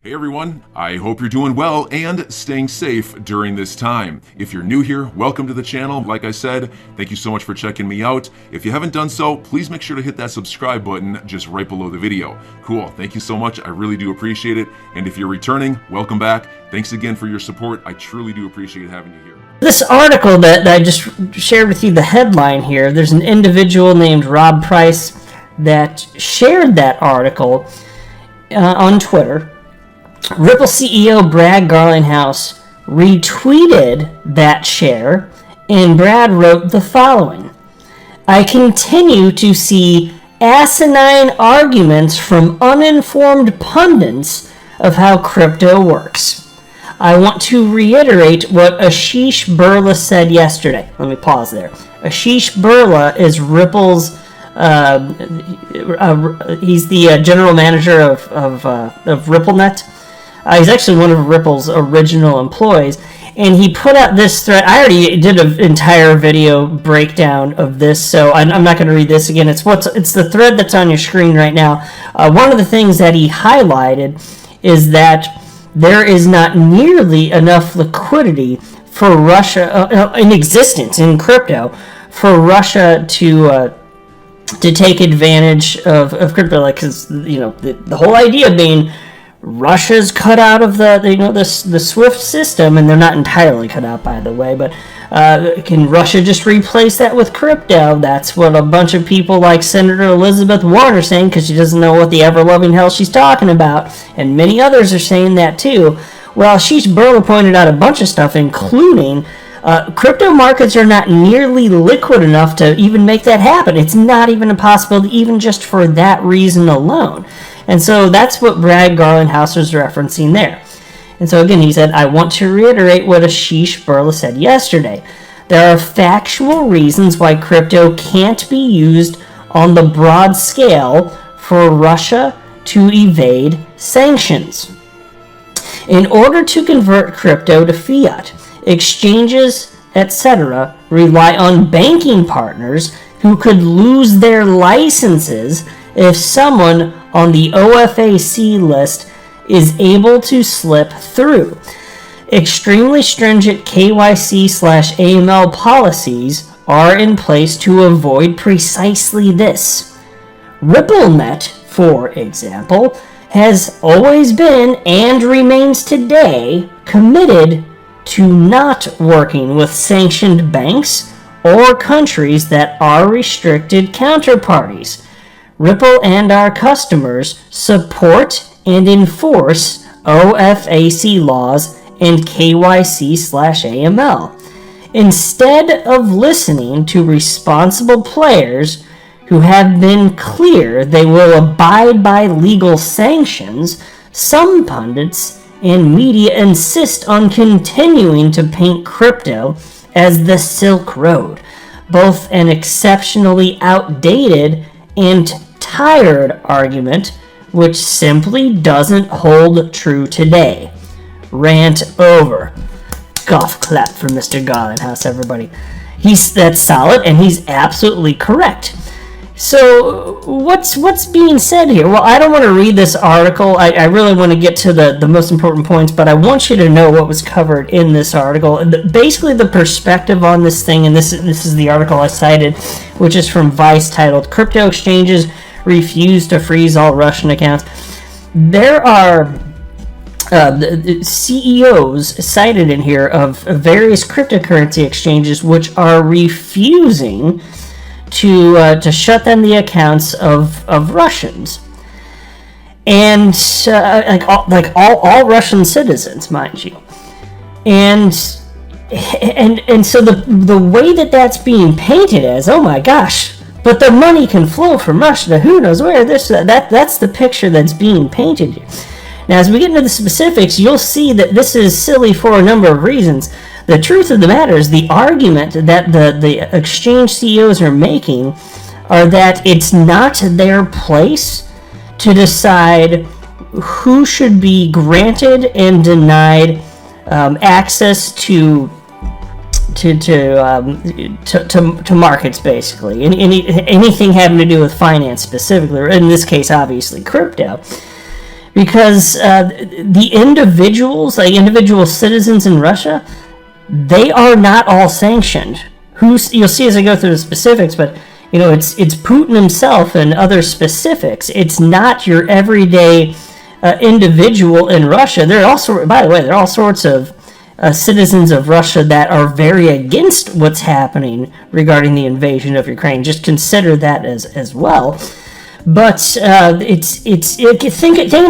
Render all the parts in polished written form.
Hey everyone, I hope you're doing well and staying safe during this time. If you're new here, welcome to the channel. Like I said, thank you so much for checking me out. If you haven't done so, please make sure to hit that subscribe button just right below the video. Cool, thank you so much. I really do appreciate it. And if you're returning, welcome back. Thanks again for your support. I truly do appreciate having you here. This article that I just shared with you, the headline here, there's an individual named Rob Price that shared that article on Twitter. Ripple CEO Brad Garlinghouse retweeted that share, and Brad wrote the following: I continue to see asinine arguments from uninformed pundits of how crypto works. I want to reiterate what Ashish Birla said yesterday. Let me pause there. Ashish Birla is Ripple's he's the general manager of RippleNet. He's actually one of Ripple's original employees, and he put out this thread. I already did an entire video breakdown of this, so I'm not going to read this again. It's the thread that's on your screen right now. One of the things that he highlighted is that there is not nearly enough liquidity for Russia in existence in crypto for Russia to take advantage of crypto, like, because the whole idea being Russia's cut out of the SWIFT system, and they're not entirely cut out, by the way, but can Russia just replace that with crypto? That's what a bunch of people like Senator Elizabeth Warren are saying, because she doesn't know what the ever-loving hell she's talking about, and many others are saying that too. Well, Ashish Birla pointed out a bunch of stuff, including crypto markets are not nearly liquid enough to even make that happen. It's not even a possibility, even just for that reason alone. And so that's what Brad Garlinghouse was referencing there. And so again, he said, I want to reiterate what Ashish Birla said yesterday. There are factual reasons why crypto can't be used on the broad scale for Russia to evade sanctions. In order to convert crypto to fiat, exchanges, etc., rely on banking partners who could lose their licenses if someone on the OFAC list is able to slip through. Extremely stringent KYC/AML policies are in place to avoid precisely this. RippleNet, for example, has always been and remains today committed to not working with sanctioned banks or countries that are restricted counterparties. Ripple and our customers support and enforce OFAC laws and KYC/AML. Instead of listening to responsible players who have been clear they will abide by legal sanctions, some pundits and media insist on continuing to paint crypto as the Silk Road, both an exceptionally outdated and tired argument which simply doesn't hold true today. Rant over. Golf clap for Mr. Garlinghouse, everybody. That's solid, and he's absolutely correct. So what's being said here? Well, I don't want to read this article. I really want to get to the most important points, but I want you to know what was covered in this article. Basically, the perspective on this thing, and this is the article I cited, which is from Vice, titled "Crypto Exchanges Refuse to Freeze All Russian Accounts." There are the CEOs cited in here of various cryptocurrency exchanges which are refusing to shut down the accounts of Russians, and all Russian citizens, mind you, and so the way that's being painted as, oh my gosh, but the money can flow from Russia to who knows where. That's the picture that's being painted here. Now, as we get into the specifics, you'll see that this is silly for a number of reasons. The truth of the matter is the argument that the exchange CEOs are making are that it's not their place to decide who should be granted and denied access to markets, basically. Anything having to do with finance specifically, or in this case, obviously, crypto. because the individuals, like individual citizens in Russia, they are not all sanctioned. You'll see as I go through the specifics, but it's Putin himself and other specifics. It's not your everyday individual in Russia. By the way, there are all sorts of citizens of Russia that are very against what's happening regarding the invasion of Ukraine. Just consider that as well. But think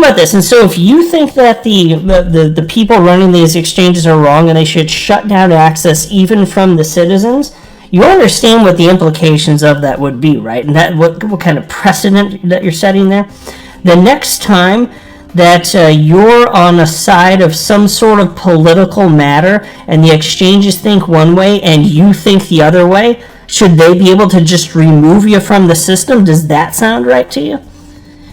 about this. And so, if you think that the people running these exchanges are wrong and they should shut down access even from the citizens, you understand what the implications of that would be, right? And that what kind of precedent that you're setting there. The next time that you're on a side of some sort of political matter and the exchanges think one way and you think the other way, should they be able to just remove you from the system? Does that sound right to you?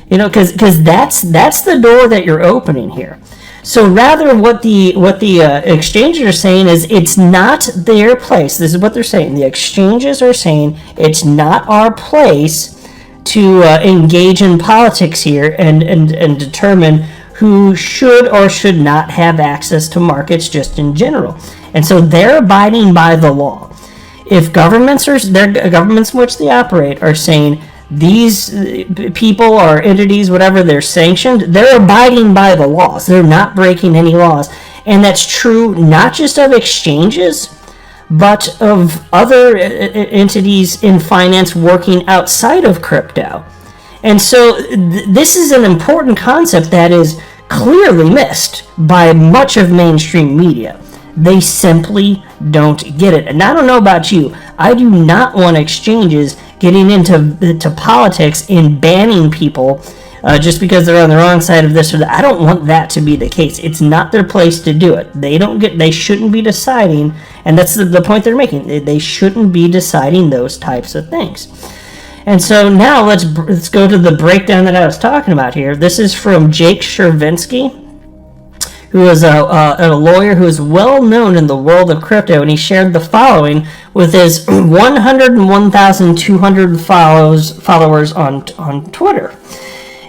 Because that's the door that you're opening here. So rather, what the exchanges are saying is it's not their place. This is what they're saying. The exchanges are saying it's not our place to engage in politics here and determine who should or should not have access to markets just in general. And so they're abiding by the law. If governments in which they operate are saying these people or entities, whatever, they're sanctioned, they're abiding by the laws. They're not breaking any laws. And that's true not just of exchanges, but of other entities in finance working outside of crypto. And so this is an important concept that is clearly missed by much of mainstream media. They simply don't get it. And I don't know about you, I do not want exchanges getting into politics and banning people just because they're on the wrong side of this or that. I don't want that to be the case. It's not their place to do it. They shouldn't be deciding, and that's the point they're making. They shouldn't be deciding those types of things. And so now let's go to the breakdown that I was talking about here. This is from Jake Chervinsky, who is a lawyer who is well known in the world of crypto, and he shared the following with his 101,200 followers on Twitter.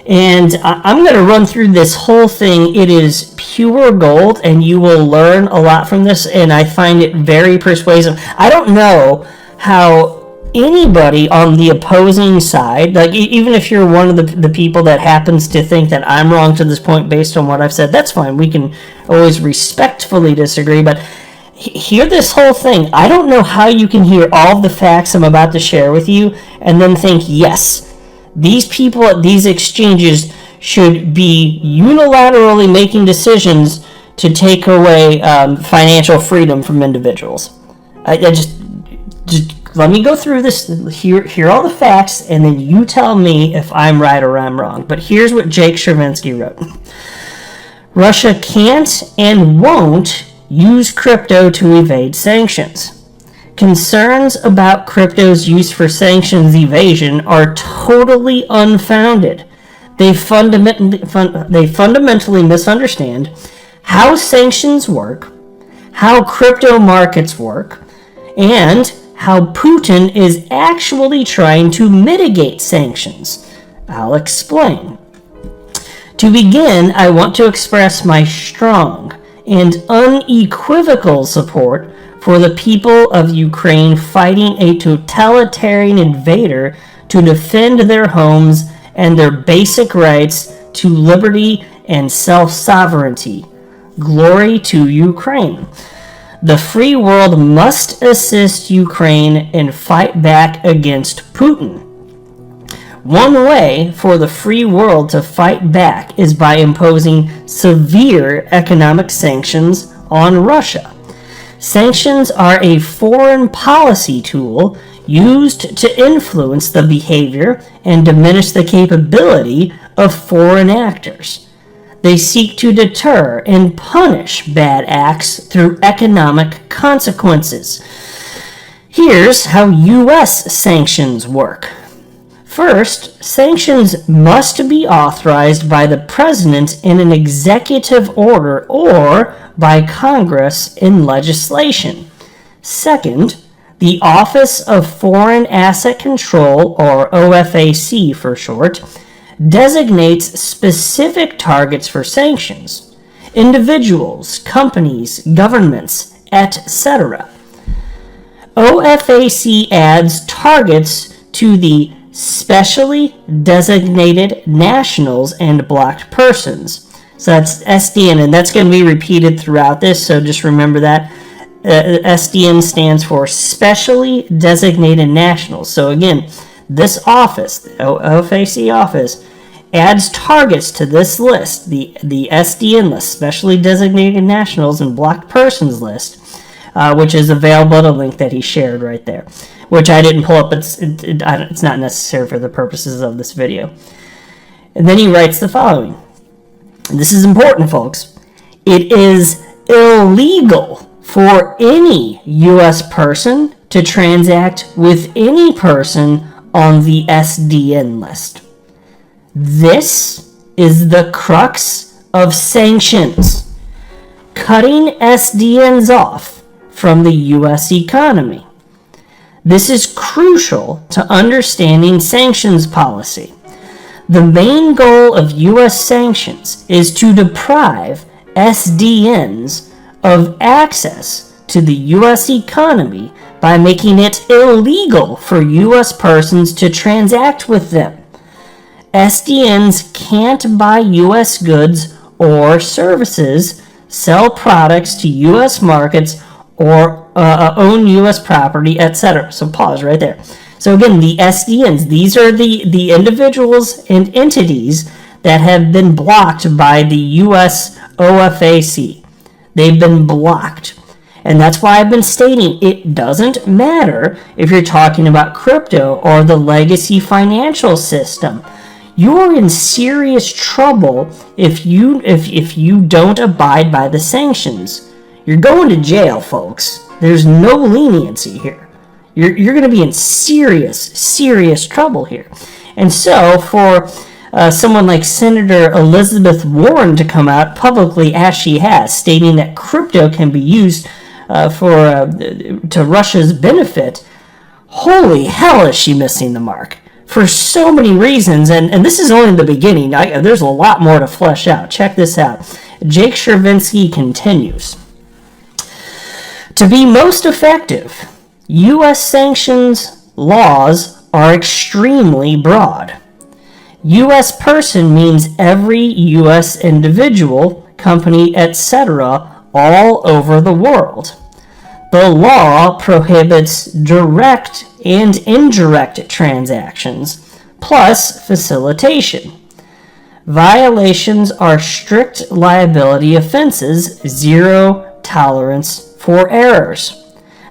And I'm going to run through this whole thing. It is pure gold, and you will learn a lot from this, and I find it very persuasive. I don't know how anybody on the opposing side, like even if you're one of the people that happens to think that I'm wrong to this point based on what I've said, that's fine. We can always respectfully disagree, but hear this whole thing. I don't know how you can hear all the facts I'm about to share with you and then think, yes, these people at these exchanges should be unilaterally making decisions to take away financial freedom from individuals. I just let me go through this, hear all the facts, and then you tell me if I'm right or I'm wrong. But here's what Jake Chervinsky wrote. Russia can't and won't use crypto to evade sanctions. Concerns about crypto's use for sanctions evasion are totally unfounded. They fundamentally misunderstand how sanctions work, how crypto markets work, and how Putin is actually trying to mitigate sanctions. I'll explain. To begin, I want to express my strong and unequivocal support for the people of Ukraine fighting a totalitarian invader to defend their homes and their basic rights to liberty and self-sovereignty. Glory to Ukraine. The free world must assist Ukraine and fight back against Putin. One way for the free world to fight back is by imposing severe economic sanctions on Russia. Sanctions are a foreign policy tool used to influence the behavior and diminish the capability of foreign actors. They seek to deter and punish bad acts through economic consequences. Here's how U.S. sanctions work. First, sanctions must be authorized by the President in an executive order or by Congress in legislation. Second, the Office of Foreign Asset Control, or OFAC for short, designates specific targets for sanctions: individuals, companies, governments, etc. OFAC adds targets to the specially designated nationals and blocked persons. So that's SDN, and that's going to be repeated throughout this, so just remember that. SDN stands for Specially Designated Nationals. So again, this office, the OFAC office, adds targets to this list, the SDN list, Specially Designated Nationals and Blocked Persons list, which is available at a link that he shared right there, which I didn't pull up. It's not necessary for the purposes of this video. And then he writes the following. And this is important, folks. It is illegal for any U.S. person to transact with any person on the SDN list. This is the crux of sanctions, cutting SDNs off from the U.S. economy. This is crucial to understanding sanctions policy. The main goal of U.S. sanctions is to deprive SDNs of access to the U.S. economy by making it illegal for U.S. persons to transact with them. SDNs can't buy U.S. goods or services, sell products to U.S. markets, or own U.S. property, etc. So pause right there. So again, the SDNs, these are the individuals and entities that have been blocked by the U.S. OFAC. They've been blocked. And that's why I've been stating it doesn't matter if you're talking about crypto or the legacy financial system. You're in serious trouble if you don't abide by the sanctions. You're going to jail, folks. There's no leniency here. You're going to be in serious trouble here. And so for someone like Senator Elizabeth Warren to come out publicly, as she has, stating that crypto can be used to Russia's benefit, holy hell is she missing the mark for so many reasons. And this is only the beginning. There's a lot more to flesh out. Check this out. Jake Chervinsky continues. To be most effective, U.S. sanctions laws are extremely broad. U.S. person means every U.S. individual, company, etc., all over the world. The law prohibits direct and indirect transactions, plus facilitation. Violations are strict liability offenses, zero tolerance for errors.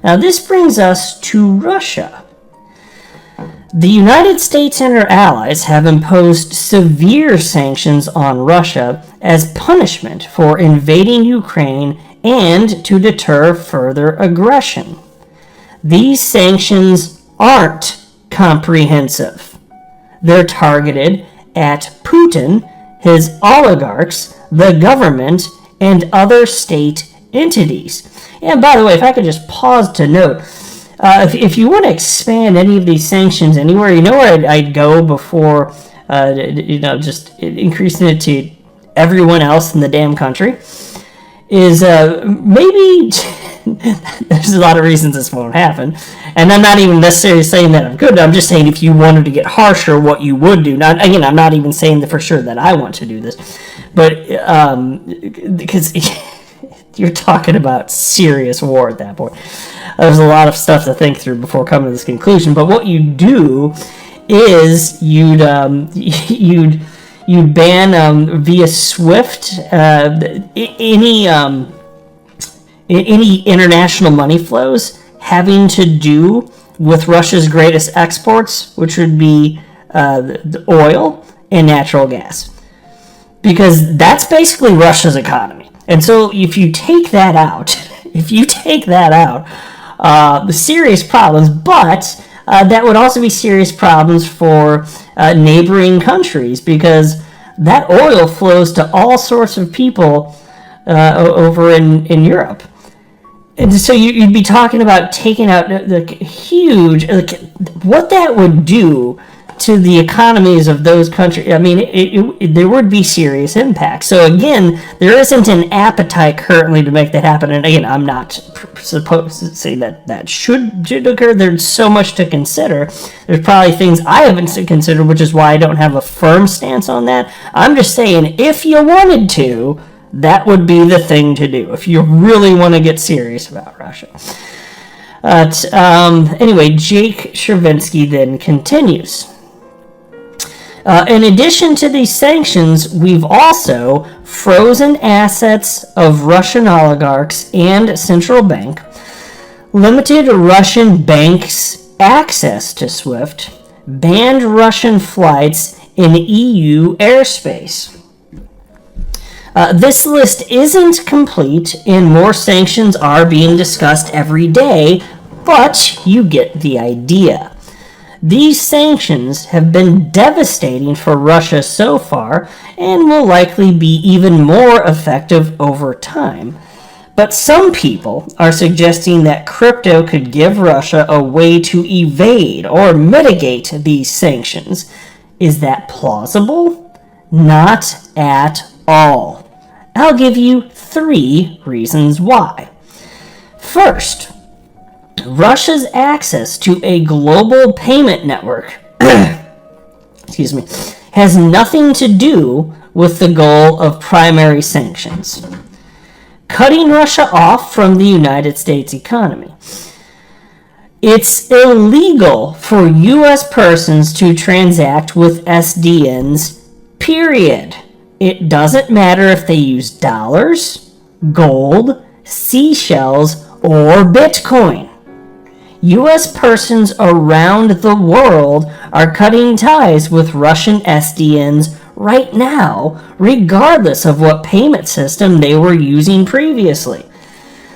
Now this brings us to Russia. The United States and her allies have imposed severe sanctions on Russia as punishment for invading Ukraine and to deter further aggression. These sanctions aren't comprehensive. They're targeted at Putin, his oligarchs, the government, and other state entities. And by the way, if I could just pause to note, if you want to expand any of these sanctions anywhere, you know where I'd go before, just increasing it to everyone else in the damn country, is maybe, there's a lot of reasons this won't happen, and I'm not even necessarily saying that I'm good, I'm just saying if you wanted to get harsher, what you would do. Now, again, I'm not even saying that for sure that I want to do this, but, because you're talking about serious war at that point. There's a lot of stuff to think through before coming to this conclusion. But what you do is you'd ban via SWIFT any international money flows having to do with Russia's greatest exports, which would be the oil and natural gas, because that's basically Russia's economy. And so if you take that out, the serious problems, but that would also be serious problems for neighboring countries, because that oil flows to all sorts of people over in Europe. And so you'd be talking about taking out the huge, what that would do to the economies of those countries, I mean, there would be serious impact. So again, there isn't an appetite currently to make that happen. And again, I'm not supposed to say that should occur. There's so much to consider. There's probably things I haven't considered, which is why I don't have a firm stance on that. I'm just saying, if you wanted to, that would be the thing to do if you really want to get serious about Russia. Anyway, Jake Chervinsky then continues. In addition to these sanctions, we've also frozen assets of Russian oligarchs and central bank, limited Russian banks' access to SWIFT, banned Russian flights in EU airspace. This list isn't complete, and more sanctions are being discussed every day, but you get the idea. These sanctions have been devastating for Russia so far and will likely be even more effective over time. But some people are suggesting that crypto could give Russia a way to evade or mitigate these sanctions. Is that plausible? Not at all. I'll give you 3 reasons why. First, Russia's access to a global payment network has nothing to do with the goal of primary sanctions. Cutting Russia off from the United States economy. It's illegal for U.S. persons to transact with SDNs, period. It doesn't matter if they use dollars, gold, seashells, or Bitcoin. U.S. persons around the world are cutting ties with Russian SDNs right now, regardless of what payment system they were using previously.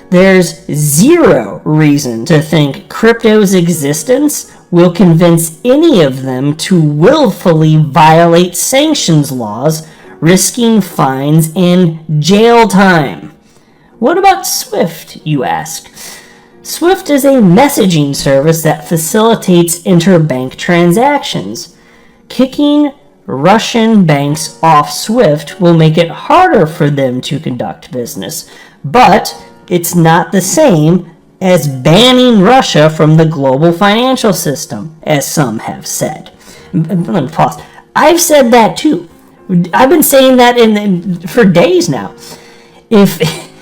There's zero reason to think crypto's existence will convince any of them to willfully violate sanctions laws, risking fines and jail time. What about SWIFT, you ask? SWIFT is a messaging service that facilitates interbank transactions. Kicking Russian banks off SWIFT will make it harder for them to conduct business, but it's not the same as banning Russia from the global financial system, as some have said. Let me pause. I've said that too. I've been saying that for days now.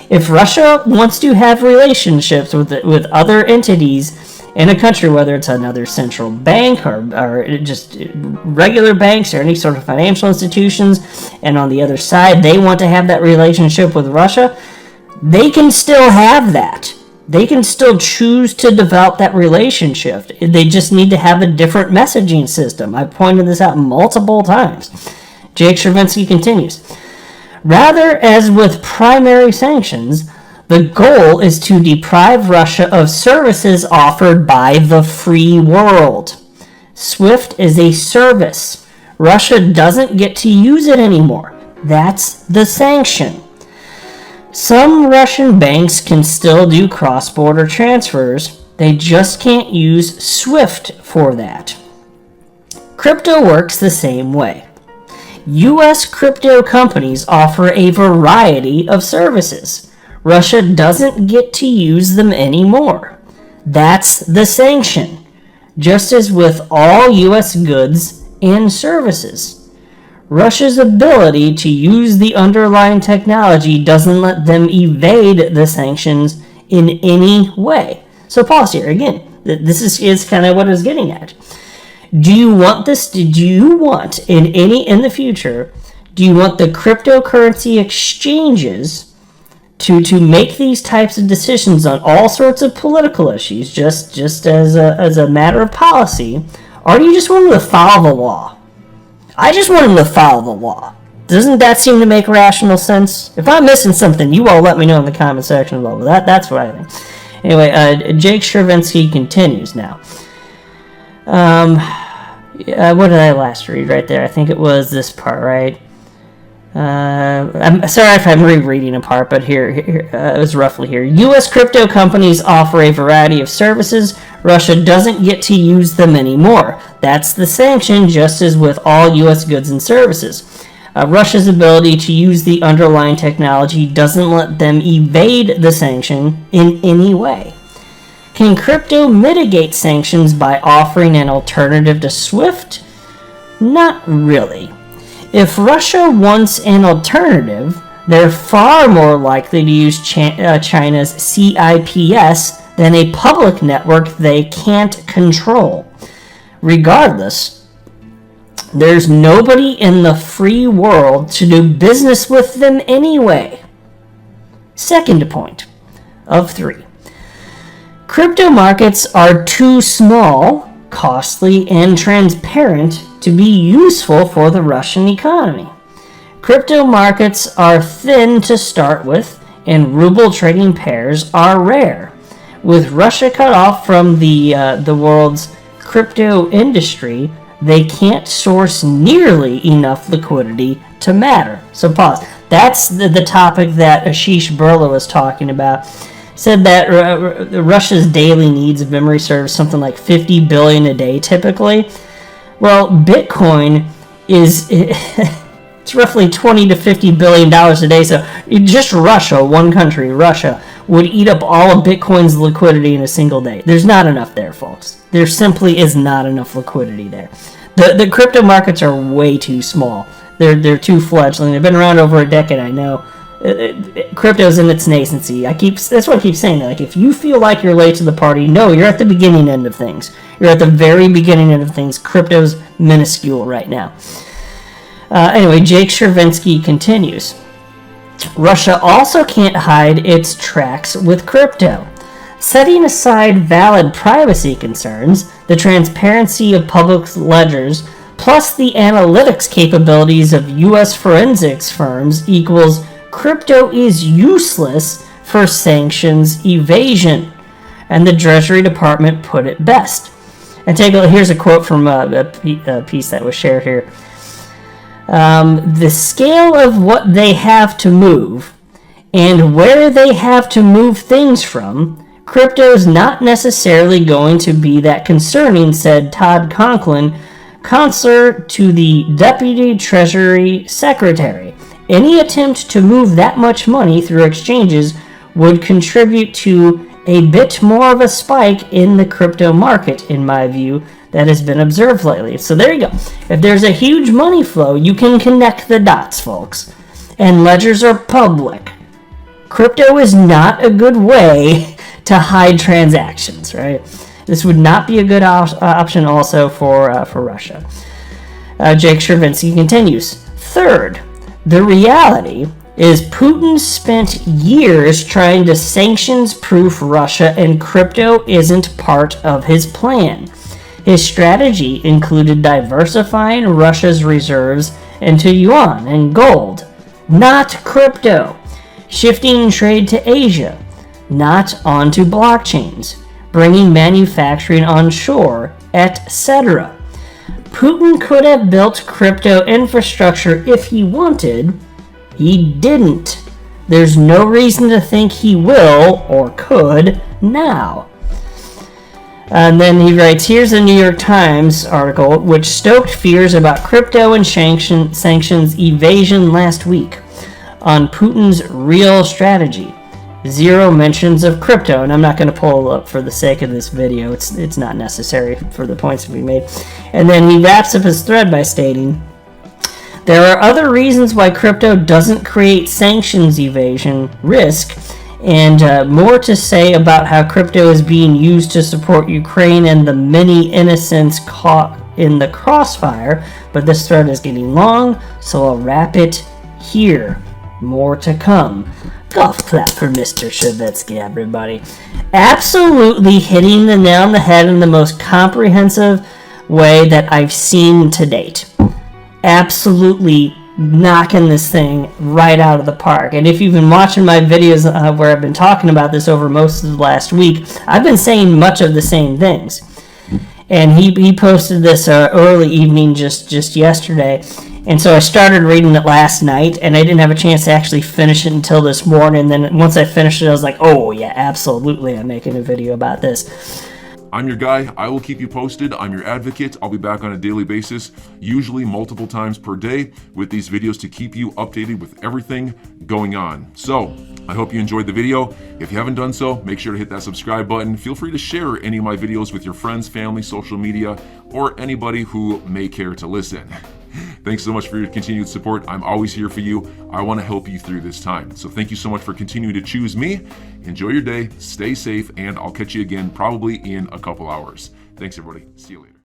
If Russia wants to have relationships with other entities in a country, whether it's another central bank or just regular banks or any sort of financial institutions, and on the other side they want to have that relationship with Russia, they can still have that. They can still choose to develop that relationship. They just need to have a different messaging system. I pointed this out multiple times. Jake Chervinsky continues. Rather, as with primary sanctions, the goal is to deprive Russia of services offered by the free world. SWIFT is a service. Russia doesn't get to use it anymore. That's the sanction. Some Russian banks can still do cross-border transfers. They just can't use SWIFT for that. Crypto works the same way. U.S. crypto companies offer a variety of services. Russia doesn't get to use them anymore. That's the sanction, just as with all U.S. goods and services. Russia's ability to use the underlying technology doesn't let them evade the sanctions in any way. So pause here. Again, this is kind of what I was getting at. Do you want this? Do you want in the future? Do you want the cryptocurrency exchanges to make these types of decisions on all sorts of political issues, just as a matter of policy, or do you just want them to follow the law? I just want them to follow the law. Doesn't that seem to make rational sense? If I'm missing something, you all let me know in the comment section below. That's what I think. Anyway, Jake Chervinsky continues now. What did I last read right there? I think it was this part, right? I'm sorry if I'm rereading a part, but here it was roughly here. U.S. crypto companies offer a variety of services. Russia doesn't get to use them anymore. That's the sanction, just as with all U.S. goods and services. Russia's ability to use the underlying technology doesn't let them evade the sanction in any way. Can crypto mitigate sanctions by offering an alternative to SWIFT? Not really. If Russia wants an alternative, they're far more likely to use China's CIPS than a public network they can't control. Regardless, there's nobody in the free world to do business with them anyway. Second point of 3. Crypto markets are too small, costly, and transparent to be useful for the Russian economy. Crypto markets are thin to start with, and ruble trading pairs are rare. With Russia cut off from the world's crypto industry, they can't source nearly enough liquidity to matter. So pause. That's the topic that Ashish Birla was talking about. Said that Russia's daily needs of memory serves something like 50 billion a day typically. Well, Bitcoin is it's roughly 20 to 50 billion dollars a day. So just Russia, one country, Russia, would eat up all of Bitcoin's liquidity in a single day. There's not enough there, folks. There simply is not enough liquidity there. The crypto markets are way too small. They're too fledgling. They've been around over a decade, I know. Crypto's in its nascency. That's what I keep saying. Like, if you feel like you're late to the party, no, you're at the beginning end of things. You're at the very beginning end of things. Crypto's minuscule right now. Anyway, Jake Chervinsky continues. Russia also can't hide its tracks with crypto. Setting aside valid privacy concerns, the transparency of public ledgers, plus the analytics capabilities of U.S. forensics firms equals crypto is useless for sanctions evasion. And the Treasury Department put it best. And here's a quote from a piece that was shared here. The scale of what they have to move and where they have to move things from, crypto is not necessarily going to be that concerning, said Todd Conklin, counselor to the Deputy Treasury Secretary. Any attempt to move that much money through exchanges would contribute to a bit more of a spike in the crypto market, in my view, that has been observed lately. So there you go. If there's a huge money flow, you can connect the dots, folks. And ledgers are public. Crypto is not a good way to hide transactions, right? This would not be a good option also for Russia. Jake Chervinsky continues. Third, the reality is Putin spent years trying to sanctions-proof Russia, and crypto isn't part of his plan. His strategy included diversifying Russia's reserves into yuan and gold, not crypto, shifting trade to Asia, not onto blockchains, bringing manufacturing onshore, etc. Putin could have built crypto infrastructure if he wanted. He didn't. There's no reason to think he will or could now. And then he writes, here's a New York Times article which stoked fears about crypto and sanctions evasion last week on Putin's real strategy. Zero mentions of crypto, and I'm not going to pull up for the sake of this video. It's not necessary for the points to be made. And then he wraps up his thread by stating, there are other reasons why crypto doesn't create sanctions evasion risk, and more to say about how crypto is being used to support Ukraine and the many innocents caught in the crossfire, but this thread is getting long, so I'll wrap it here. More to come. Golf clap for Mr. Chervinsky, everybody. Absolutely hitting the nail on the head in the most comprehensive way that I've seen to date. Absolutely knocking this thing right out of the park. And if you've been watching my videos where I've been talking about this over most of the last week, I've been saying much of the same things. And he posted this early evening just yesterday. And so I started reading it last night, and I didn't have a chance to actually finish it until this morning. And then once I finished it, I was like, oh yeah, absolutely, I'm making a video about this. I'm your guy. I will keep you posted. I'm your advocate. I'll be back on a daily basis, usually multiple times per day, with these videos to keep you updated with everything going on. So I hope you enjoyed the video. If you haven't done so, make sure to hit that subscribe button. Feel free to share any of my videos with your friends, family, social media, or anybody who may care to listen. Thanks so much for your continued support. I'm always here for you. I want to help you through this time. So thank you so much for continuing to choose me. Enjoy your day, stay safe, and I'll catch you again probably in a couple hours. Thanks, everybody. See you later.